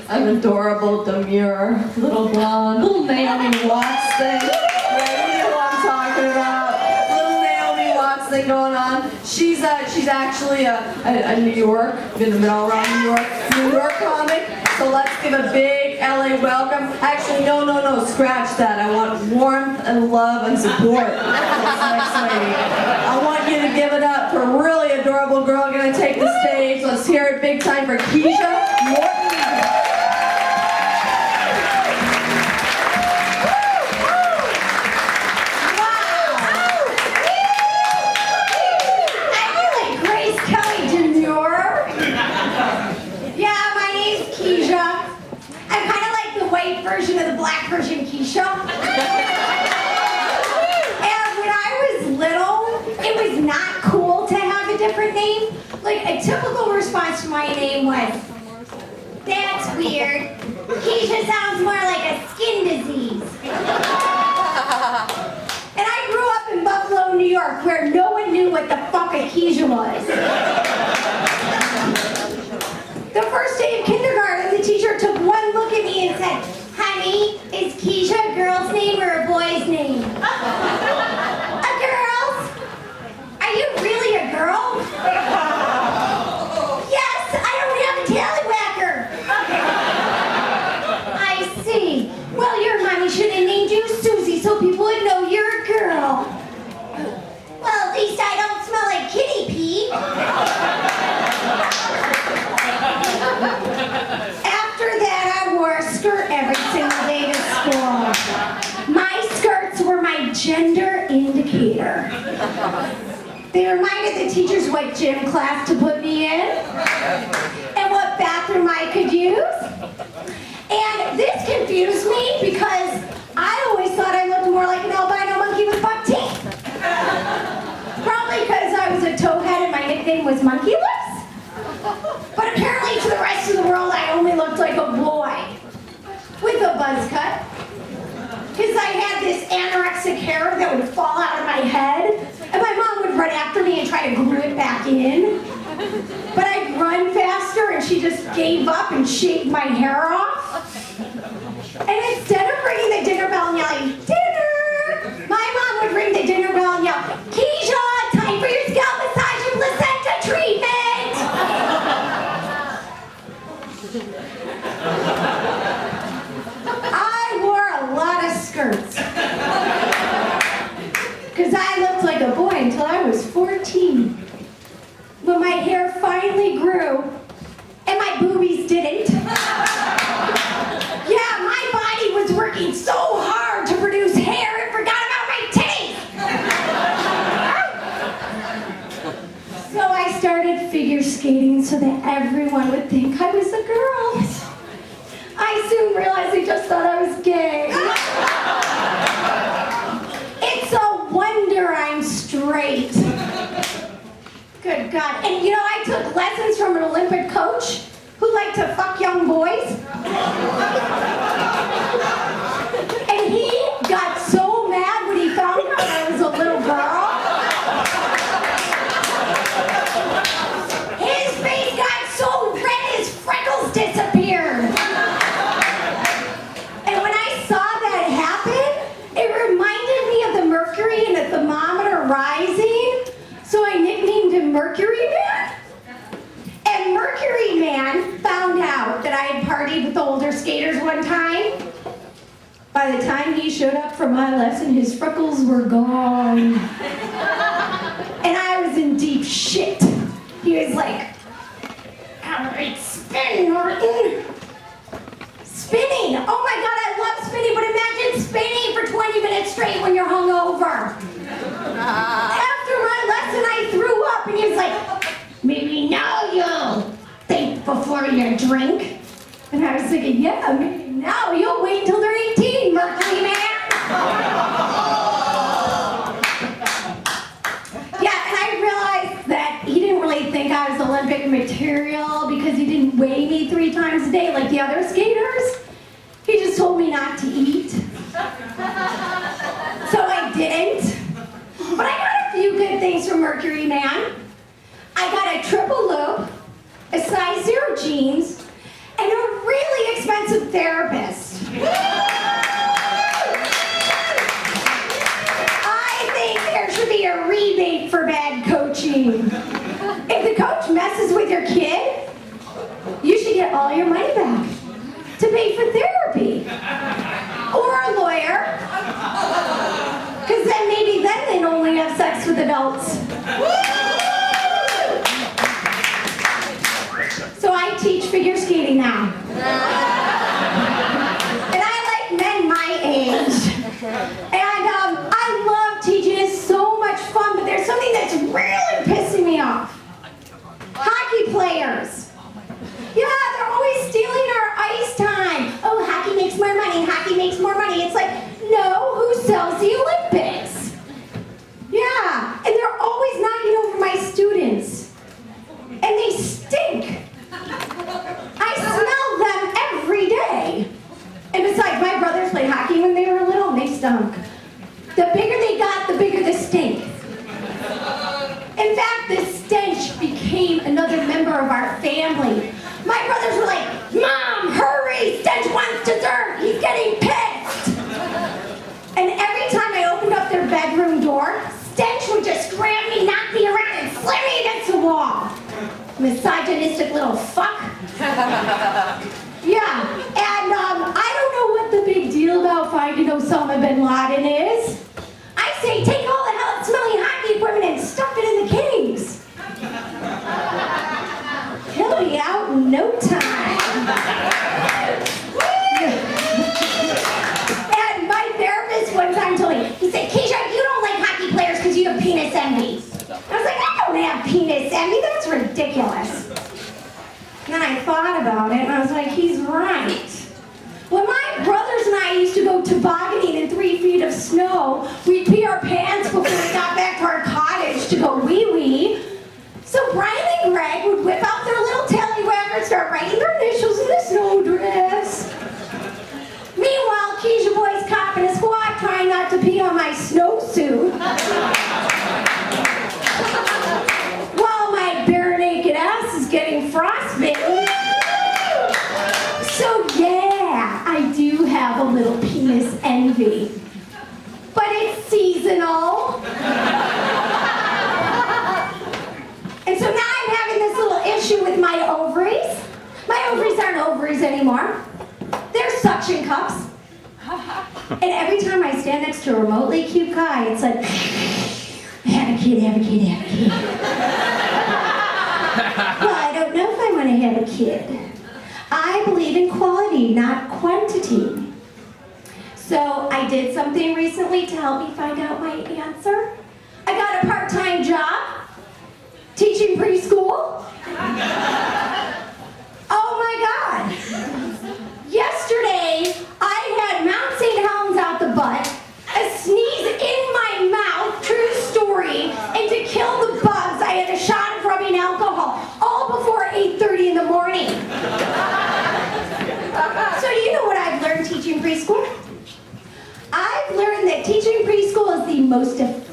an adorable, demure, little blonde, little Naomi Watts thing. Right, you know what I'm talking about. Little Naomi Watts thing going on. She's actually a New York, in the middle around New York comic. So let's give a big LA welcome. Actually, no, scratch that. I want warmth and love and support. This next lady. I want you to give it up for a really adorable girl gonna take the stage. Let's hear it big time for Kezia Norton. Version of the black version Keisha. And when I was little, it was not cool to have a different name. Like, a typical response to my name was, "That's weird. Keisha sounds more like a skin disease." And I grew up in Buffalo, New York, where no one knew what the fuck a Keisha was. The first day of kindergarten, the teacher took one look at me and said, "Honey, is Keisha a girl's name or a boy's name?" "A girl's." "Are you really a girl?" "Yes, I don't have a tallywhacker." "I see. Well, your mommy should have named you Susie so people would know you're a girl." "Well, at least I don't smell like kitty pee." After that, I wore a skirt every single day to school. My skirts were my gender indicator. They reminded the teachers what gym class to put me in and what bathroom I could use. And this confused me because I always thought I looked more like an albino monkey with buck teeth. Probably because I was a towhead and my nickname was Monkey Lips. But apparently to the rest of the world, I only looked like a boy with a buzz cut. Because I had this anorexic hair that would fall out of my head, and my mom would run after me and try to glue it back in. But I'd run faster, and she just gave up and shaved my hair off. And instead of ringing the dinner bell and yelling, "Dinner!" my mom would ring the dinner bell and yell, "Keisha, time for your scalp massage and placenta treatment!" I wore a lot of skirts because I looked like a boy until I was 14. When my hair finally grew and my boobies didn't. Yeah, my body was working so hard to produce hair it forgot about my titties. So I started figure skating so that everyone would think I was a girl. I soon realized they just thought I was gay. It's a wonder I'm straight. Good God. And you know, I took lessons from an Olympic coach who liked to fuck young boys. And he got so mad when he found out I was a little girl. His face got so red his freckles disappeared. And when I saw that happen, it reminded me of the mercury in the thermometer rising. So I nicknamed him Mercury Man. And Mercury Man found out that I had partied with the older skaters one time. By the time he showed up for my lesson, his freckles were gone. And I was in deep shit. He was like, "All right, spin, Norton." Spinning. Oh my God, I love spinning, but imagine spinning for 20 minutes straight when you're hungover. After my lesson, I threw up, and he was like, "Maybe now you'll think before you drink." And I was thinking, yeah, maybe now you'll wait until they're 18, Mercury Man. Yeah, and I realized that he didn't really think I was Olympic material because he didn't weigh me 3 times a day like the other skaters. He just told me not to eat. So I didn't. But I got a few good things from Mercury Man. I got a triple loop, a size 0 jeans, and a really therapist. I think there should be a rebate for bad coaching. If the coach messes with your kid, you should get all your money back to pay for therapy. Or a lawyer. Because then maybe then they'd only have sex with adults. So I teach figure skating now. And I like men my age. And I love teaching. It's so much fun, but there's something that's really pissing me off. Hockey players. Yeah, they're always stealing our ice time. Oh, hockey makes more money. Hockey makes more money. It's like, no, who sells the Olympics? Yeah, and they're always knocking over my students. And they stink. I smell them every day. And besides, my brothers played hockey when they were little and they stunk. The bigger they got, the bigger the stink. In fact, the stench became another member of our family. My brothers were like, Mom, hurry, Stench wants dessert, he's getting pissed. And every time I opened up their bedroom door, Stench would just grab me, knock me around, and slam me against the wall. Misogynistic little fuck. Yeah, and I don't know what the big deal about finding Osama bin Laden is. I say, take all the smelly hockey equipment and stuff it in the caves. He'll be out in no time. And my therapist one time told me, he said, Kezia, you don't like hockey players because you have penis envy. I was like, I don't have penis envy, that's ridiculous. And then I thought about it and I was like, he's right. When my brothers and I used to go tobogganing in 3 feet of snow, we'd pee our pants before we got back to our cottage to go wee-wee. So Brian and Greg would whip out their little tallywhacker and start writing their initials in the snowdrifts. Meanwhile, Kezia boy's copping a squat trying not to pee on my snowsuit. While my bare naked ass is getting frostbitten. So yeah, I do have a little penis envy. But it's seasonal. And so now I'm having this little issue with my ovaries. My ovaries aren't ovaries anymore. They're suction cups. And every time I stand next to a remotely cute guy, it's like, have a kid, have a kid, have a kid. Well, I don't know if I want to have a kid. I believe in quality, not quantity. So I did something recently to help me find out my answer. I got a part-time job teaching preschool. Oh my God. Yesterday, I had Mount St. Helens out the butt, a sneeze in my mouth, true story, and to kill the bugs, I had a shot of rubbing alcohol, all before 8:30 in the morning. So do you know what I've learned teaching preschool? I've learned that teaching preschool is the most effective